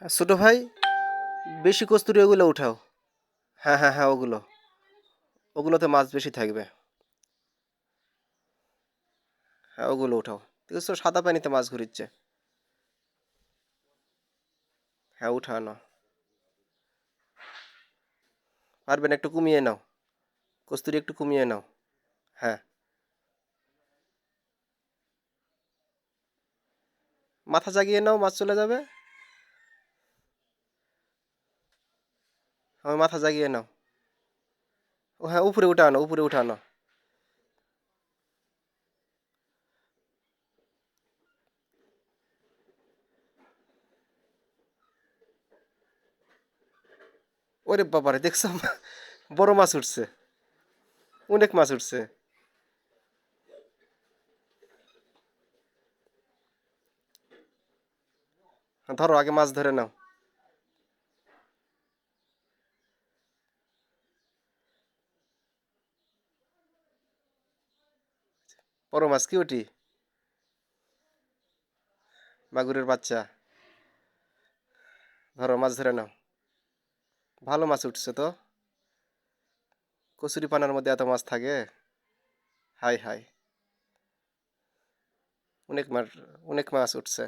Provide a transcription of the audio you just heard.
হ্যাঁ, ছোট ভাই, বেশি কস্তুরি ওগুলো উঠাও। হ্যাঁ হ্যাঁ হ্যাঁ, ওগুলো, ওগুলোতে মাছ বেশি থাকবে। হ্যাঁ, ওগুলো উঠাও। ঠিক আছে, সাদা পানিতে মাছ ঘুরিচ্ছে। হ্যাঁ, উঠানো। পারবেন, একটু কমিয়ে নাও। কস্তুরি একটু কমিয়ে নাও। হ্যাঁ, মাথা জাগিয়ে নাও, মাছ চলে যাবে। আমার মাথা জাগিয়ে নাও। ও হ্যাঁ, উপরে উঠে আনো, উপরে উঠে আনো। ওরে বাবারে, দেখছো? বড় মাছ উঠছে। অনেক মাছ উঠছে। ধরো, আগে মাছ ধরে নাও। বড় মাছ কি ওটি? মাগুরের বাচ্চা। ধরো, মাছ ধরে নাও। ভালো মাছ উঠছে তো। কচুরি পানার মধ্যে এত মাছ থাকে? হাই হাই, অনেক মাছ, অনেক মাছ উঠছে।